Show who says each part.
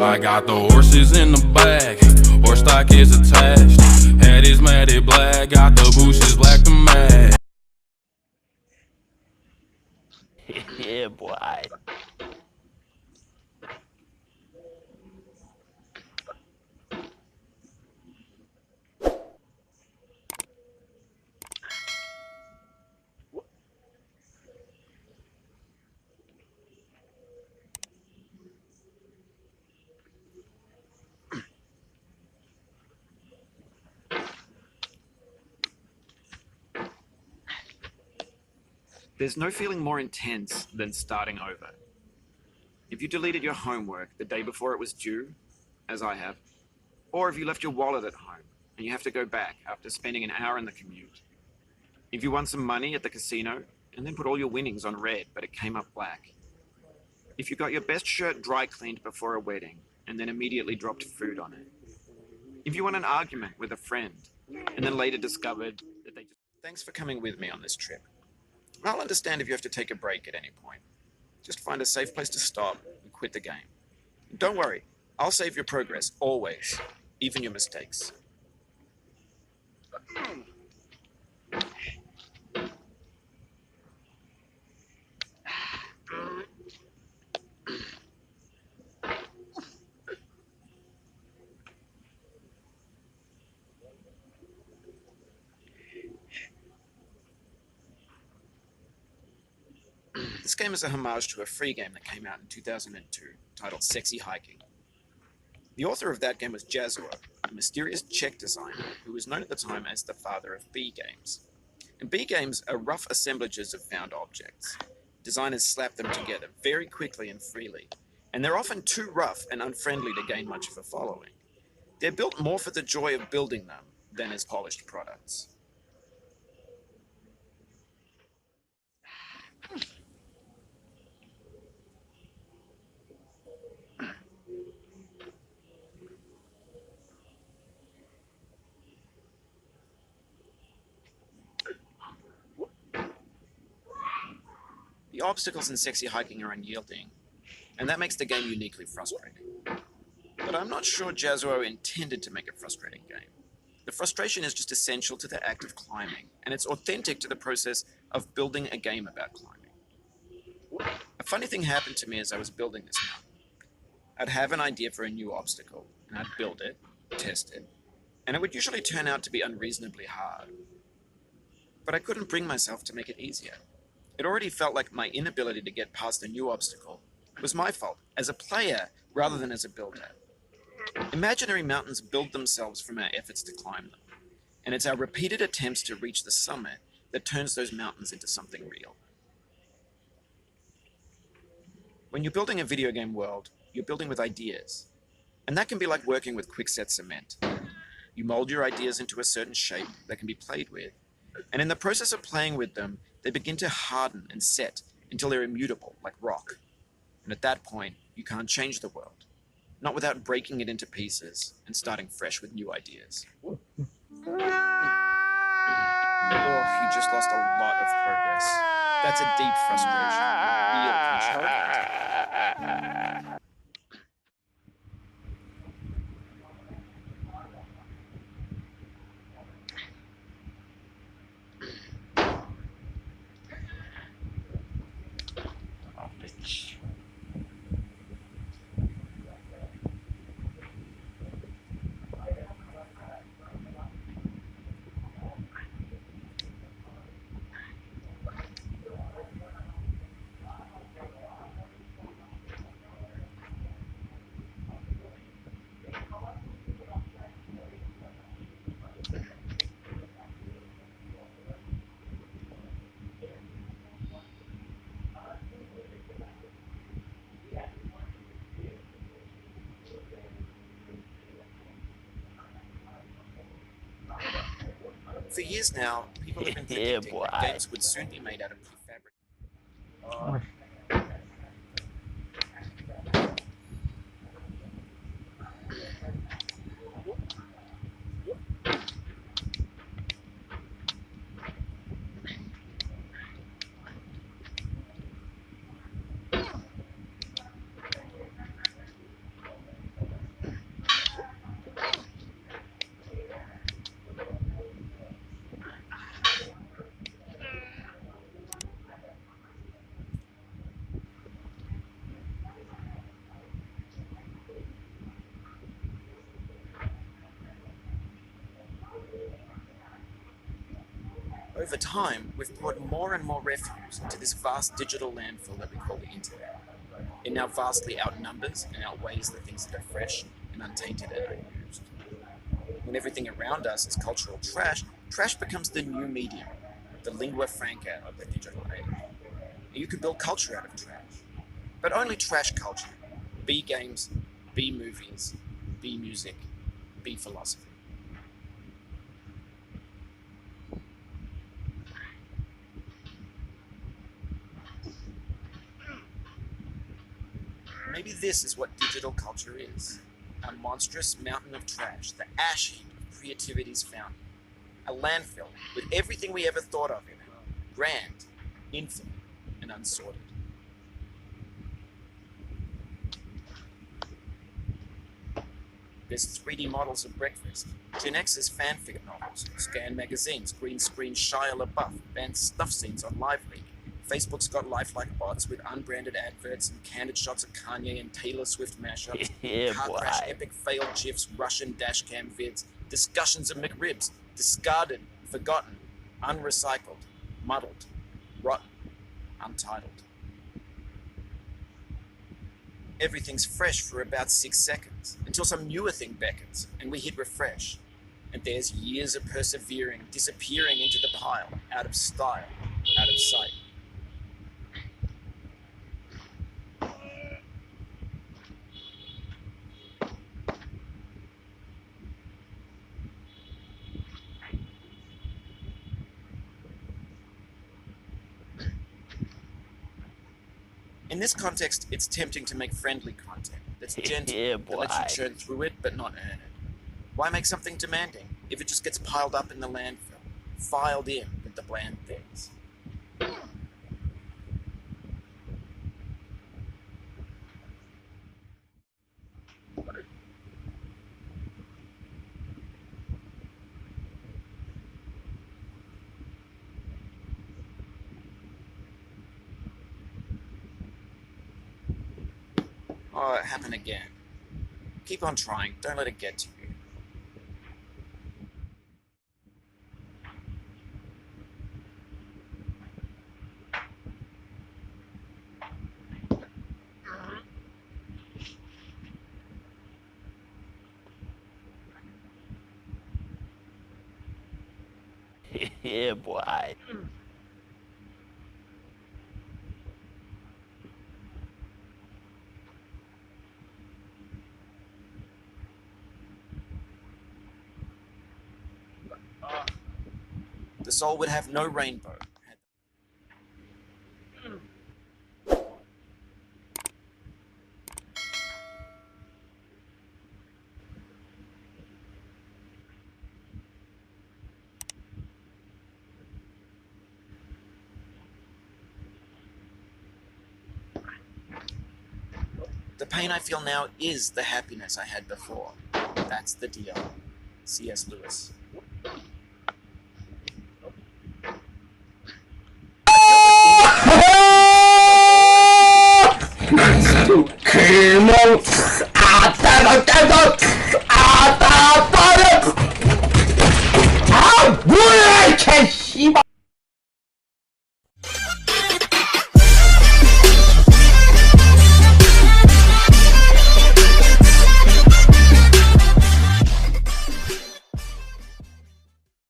Speaker 1: I got the horses in the back, horse stock is attached. Head is matted black, got the bushes black to match.
Speaker 2: Yeah, boy.
Speaker 3: There's no feeling more intense than starting over. If you deleted your homework the day before it was due, as I have, or if you left your wallet at home and you have to go back after spending an hour in the commute. If you won some money at the casino and then put all your winnings on red but it came up black. If you got your best shirt dry cleaned before a wedding and then immediately dropped food on it. If you won an argument with a friend and then later discovered that they just... Thanks for coming with me on this trip. I'll understand if you have to take a break at any point. Just find a safe place to stop and quit the game. Don't worry, I'll save your progress, always, even your mistakes. This game is a homage to a free game that came out in 2002, titled Sexy Hiking. The author of that game was Jazuo, a mysterious Czech designer who was known at the time as the father of B games. And B games are rough assemblages of found objects. Designers slap them together very quickly and freely, and they're often too rough and unfriendly to gain much of a following. They're built more for the joy of building them than as polished products. The obstacles in Sexy Hiking are unyielding, and that makes the game uniquely frustrating. But I'm not sure Jazuo intended to make a frustrating game. The frustration is just essential to the act of climbing, and it's authentic to the process of building a game about climbing. A funny thing happened to me as I was building this mountain. I'd have an idea for a new obstacle, and I'd build it, test it, and it would usually turn out to be unreasonably hard. But I couldn't bring myself to make it easier. It already felt like my inability to get past a new obstacle was my fault as a player rather than as a builder. Imaginary mountains build themselves from our efforts to climb them, and it's our repeated attempts to reach the summit that turns those mountains into something real. When you're building a video game world, you're building with ideas, and that can be like working with quickset cement. You mold your ideas into a certain shape that can be played with, and in the process of playing with them, they begin to harden and set until they're immutable, like rock. And at that point, you can't change the world, not without breaking it into pieces and starting fresh with new ideas. Oh, you just lost a lot of progress. That's a deep frustration, real control. For years now, people have been predicting that games would soon be made out of prefabricated. Over time, we've poured more and more refuse into this vast digital landfill that we call the internet. It now vastly outnumbers and outweighs the things that are fresh and untainted and unused. When everything around us is cultural trash, trash becomes the new medium, the lingua franca of the digital age. You can build culture out of trash, but only trash culture. Be games, be movies, be music, be philosophy. Maybe this is what digital culture is. A monstrous mountain of trash, the ash heap of creativity's fountain. A landfill with everything we ever thought of in it. Grand, infinite, and unsorted. There's 3D models of breakfast, Gen X's fanfic novels, scan magazines, green screen Shia LaBeouf, banned stuff scenes on LiveLeak. Facebook's got lifelike bots with unbranded adverts and candid shots of Kanye and Taylor Swift mashups,
Speaker 2: Yeah,
Speaker 3: car
Speaker 2: boy.
Speaker 3: crash epic failed GIFs, Russian dashcam vids, discussions of McRibs, discarded, forgotten, unrecycled, muddled, rotten, untitled. Everything's fresh for about 6 seconds, until some newer thing beckons, and we hit refresh. And there's years of persevering, disappearing into the pile, out of style, out of sight. In this context, it's tempting to make friendly content that's gentle,
Speaker 2: Yeah,
Speaker 3: that lets you
Speaker 2: boy.
Speaker 3: churn through it but not earn it. Why make something demanding if it just gets piled up in the landfill, filed in with the bland things? Oh, it happened again. Keep on trying, don't let it get to you.
Speaker 2: Yeah, boy.
Speaker 3: The soul would have no rainbow. The pain I feel now is the happiness I had before. That's the deal. C.S. Lewis.
Speaker 4: 아, 뭐야, 이 개, 씨발.